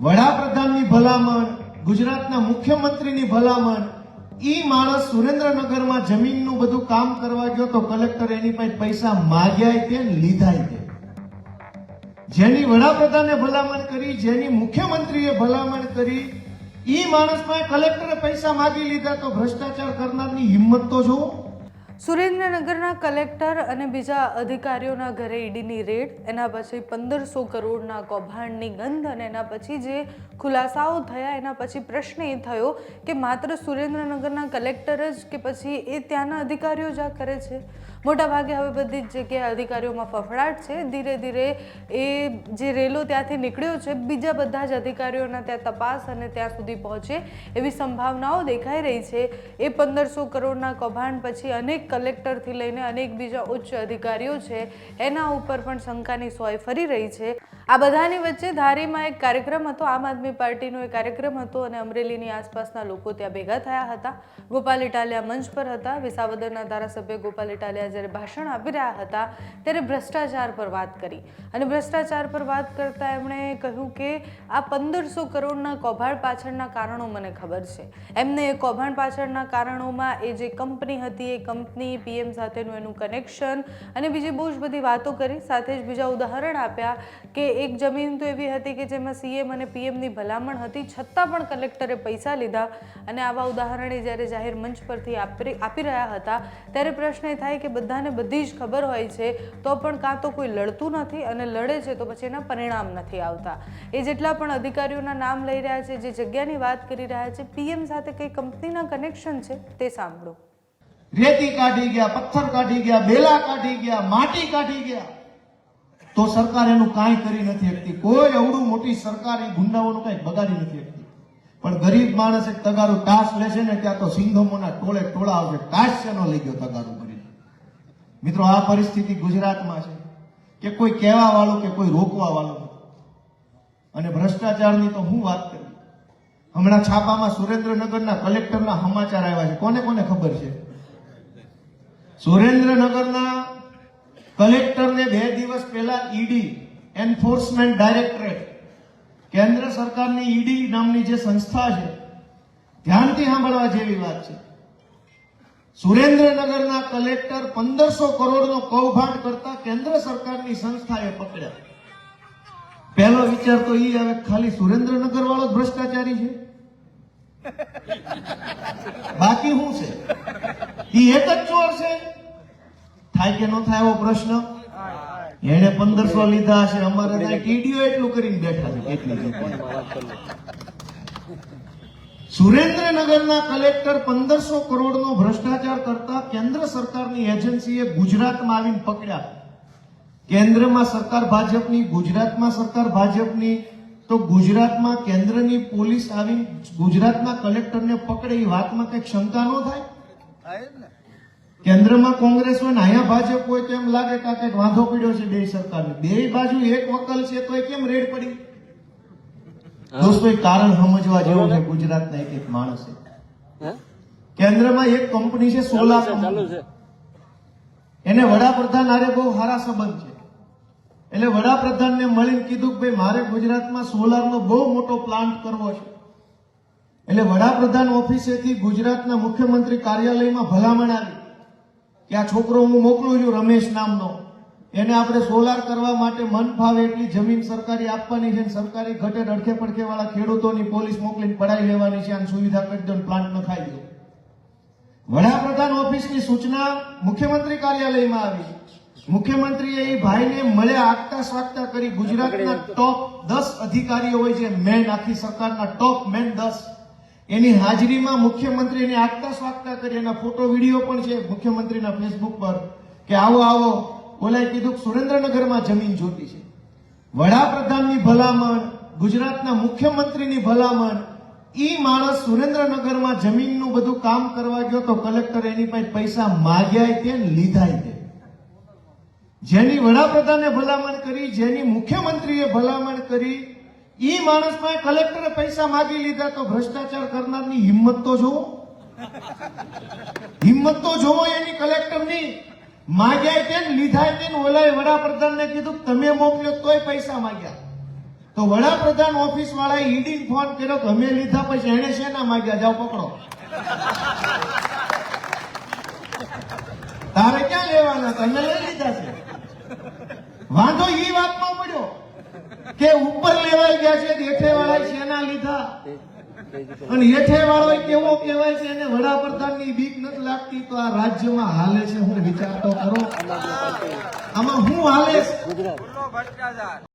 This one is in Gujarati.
વડાપ્રધાનની ભલામણ, ગુજરાતના મુખ્યમંત્રીની ભલામણ, ઈ માણસ સુરેન્દ્રનગરમાં જમીનનું બધું કામ કરવા ગયો તો કલેક્ટર એની પાસે પૈસા માગ્યા તે લીધાય તે. જેની વડાપ્રધાને ભલામણ કરી, જેની મુખ્યમંત્રીએ ભલામણ કરી, ઈ માણસ પાસે કલેક્ટરે પૈસા માગી લીધા તો ભ્રષ્ટાચાર કરનારની હિંમત તો જોવો. સુરેન્દ્રનગરના કલેક્ટર અને બીજા અધિકારીઓના ઘરે ઈડીની રેડ, એના પછી 1500 કરોડના કૌભાંડની ગંધ અને એના પછી જે ખુલાસાઓ થયા એના પછી પ્રશ્ન એ થયો કે માત્ર સુરેન્દ્રનગરના કલેક્ટર જ કે પછી એ ત્યાંના અધિકારીઓ જ આ કરે છે. મોટાભાગે હવે બધી જ જગ્યાએ અધિકારીઓમાં ફફડાટ છે. ધીરે ધીરે એ જે રેલો ત્યાંથી નીકળ્યો છે બીજા બધા જ અધિકારીઓના ત્યાં તપાસ અને ત્યાં સુધી પહોંચે એવી સંભાવનાઓ દેખાઈ રહી છે. એ 1500 કરોડના કૌભાંડ પછી અનેક કલેક્ટરથી લઈને અનેક બીજા ઉચ્ચ અધિકારીઓ છે એના ઉપર પણ શંકાની સોય ફરી રહી છે. આ બધાની વચ્ચે ધારીમાં એક કાર્યક્રમ હતો, આમ આદમી પાર્ટીનો એક કાર્યક્રમ હતો અને અમરેલીની આસપાસના લોકો ત્યાં ભેગા થયા હતા. ગોપાલ ઇટાલિયા મંચ પર હતા. વિસાવદરના ધારાસભ્ય ગોપાલ ઇટાલિયા જ્યારે ભાષણ આપી રહ્યા હતા ત્યારે ભ્રષ્ટાચાર પર વાત કરી અને ભ્રષ્ટાચાર પર વાત કરતા એમણે કહ્યું કે આ 1500 કરોડના કૌભાંડ પાછળના કારણો મને ખબર છે. એમને એ કૌભાંડ પાછળના કારણોમાં એ જે કંપની હતી એ કંપની, પીએમ સાથેનું એનું કનેક્શન અને બીજી બહુ જ બધી વાતો કરી. સાથે જ બીજા ઉદાહરણ આપ્યા કે એક જમીન તો એવી હતી કે જેમાં સીએમ અને પીએમની ભલામણ હતી છતાં પણ કલેક્ટરે પૈસા લીધા અને આવા ઉદાહરણે જ્યારે જાહેર મંચ પરથી આપી રહ્યા હતા ત્યારે પ્રશ્ન એ થાય કે બધાને બધી જ ખબર હોય છે તો પણ કાં તો કોઈ લડતું નથી અને લડે છે તો પછી એના પરિણામ નથી આવતા. એ જેટલા પણ અધિકારીઓના નામ લઈ રહ્યા છે, જે જગ્યાની વાત કરી રહ્યા છે, પીએમ સાથે કઈ કંપનીના કનેક્શન છે તે સાંભળો. રેતી કાઢી ગયા, પથ્થર કાઢી ગયા, બેલા કાઢી ગયા, માટી કાઢી ગયા તો સરકાર એનું કાંઈ કરી નથી શકતી. કોઈ અવડું મોટી સરકાર એ ગુંડાઓનું કઈ બગાડી નથી શકતી. પણ ગરીબ માણસ એક તગારું ટાસ લે છે ને ત્યાં તો સિંઘમોના ટોળે ટોળા આવશે. ટાસ શેનો લઈ ગયો તગારું કરી. મિત્રો, આ પરિસ્થિતિ ગુજરાતમાં છે કે કોઈ કહેવા વાળું કે કોઈ રોકવા વાળું નથી. અને ભ્રષ્ટાચારની તો હું વાત કરી. હમણાં છાપામાં સુરેન્દ્રનગરના કલેક્ટરના સમાચાર આવ્યા છે. કોને કોને ખબર છે? સુરેન્દ્રનગરના કલેક્ટરને 2 દિવસ પહેલા ઈડી, એન્ફોર્સમેન્ટ ડાયરેક્ટરેટ, કેન્દ્ર સરકારની ઈડી નામની જે સંસ્થા છે, ધ્યાનથી સાંભળવા જેવી વાત છે. સુરેન્દ્રનગરના કલેક્ટર 1500 કરોડનો કૌભાંડ કરતા કેન્દ્ર સરકારની સંસ્થાએ પકડ્યા. પહેલો વિચાર તો એ આવે ખાલી સુરેન્દ્રનગર વાળો જ ભ્રષ્ટાચારી છે, બાકી શું છે? એ એક જ ચોર છે? થાય કે ન થાય એવો પ્રશ્ન. એને 1500 લીધા હશે, અમારે ત્યાં ટીડીઓ એટલું કરીને બેઠા છે. એટલી સુરેન્દ્રનગરના કલેક્ટર 1500 કરોડનો ભ્રષ્ટાચાર કરતા કેન્દ્ર સરકારની એજન્સીએ ગુજરાતમાં આવીને પકડ્યા. કેન્દ્રમાં સરકાર ભાજપની, ગુજરાતમાં સરકાર ભાજપની, તો ગુજરાતમાં કેન્દ્રની પોલીસ આવીને ગુજરાતના કલેક્ટરને પકડે એ વાતમાં કઈક શંકા ન થાય? કેન્દ્રમાં કોંગ્રેસ હોય ને અહીંયા ભાજપ હોય તો એમ લાગે કે કઈક વાંધો પડ્યો છે બે સરકારને. બે બાજુ એક વકલ છે તો એ કેમ રેડ પડી? દોસ્તો, એ કારણ સમજવા જેવું છે. ગુજરાતના એક એક માણસે, કેન્દ્રમાં એક કંપની છે સોલાર કંપની, એને વડાપ્રધાન હારે બહુ સારા સંબંધ છે. એટલે વડાપ્રધાનને મળીને કીધું કે ભાઈ મારે ગુજરાતમાં સોલારનો બહુ મોટો પ્લાન્ટ કરવો છે. એટલે વડાપ્રધાન ઓફિસેથી ગુજરાતના મુખ્યમંત્રી કાર્યાલયમાં ભલામણ આવી કે આ છોકરો હું મોકલું છું રમેશ નામનો, એને આપણે સોલાર કરવા માટે મન ફાવે એટલી જમીન સરકારી આપવાની છે, સરકારી ઘટે અડખે પડખે વાળા ખેડૂતોની પોલીસ મોકલીને પડાઈ લેવાની છે, આની સુવિધા કરી દો, પ્લાન્ટ ન ખાઈ દો. વડાપ્રધાન ઓફિસની સૂચના મુખ્યમંત્રી કાર્યાલયમાં આવી. મુખ્યમંત્રીએ એ ભાઈને મળ્યા, આગતા સ્વાગતા કરી. ગુજરાતના ટોપ 10 અધિકારીઓ હોય છે, મેન, આખી સરકારના ટોપ મેન 10, એની હાજરીમાં મુખ્યમંત્રીને આગતા સ્વાગતા કરી. એના ફોટો વિડીયો પણ છે મુખ્યમંત્રીના ફેસબુક પર કે આવો આવો. ઓલાએ કીધું સુરેન્દ્રનગરમાં જમીન જોતી છે. વડાપ્રધાનની ભલામણ, ગુજરાતના મુખ્યમંત્રીની ભલામણ, ઈ માણસ સુરેન્દ્રનગરમાં જમીનનું બધું કામ કરવા ગયો તો કલેક્ટર એની પાસે પૈસા માગ્યા તે લીધાય તે. જેની વડાપ્રધાને ભલામણ કરી, જેની મુખ્યમંત્રીએ ભલામણ કરી, ઈ માણસ પાસે કલેક્ટરે પૈસા માગી લીધા તો ભ્રષ્ટાચાર કરનારની હિંમત તો જોવો. હિંમત તો જોવો એની કલેક્ટરની. માગ્યા તે લીધા તે. ઓલાએ વડાપ્રધાનને કીધું તમે મોકલ્યો તોય પૈસા માગ્યા. તો વડાપ્રધાન ઓફિસ વાળાએ ઈડી ફોન કર્યો કે અમે લીધા, પછી એને શેના માંગ્યા, જાઓ પકડો. તારે ક્યાં લેવાના, તમે લઈ લીધા છે. વાંધો ઈ વાતમાં પડ્યો કે ઉપર લેવાઈ ગયા છે, હેઠે વાળા શેના લીધા, અને હેઠે વાળો કેવો કહેવાય છે, એને વડાપ્રધાનની બીક નથી લાગતી. તો આ રાજ્યમાં હાલે છે હું વિચાર તો કરો, આમાં હું હાલે છે.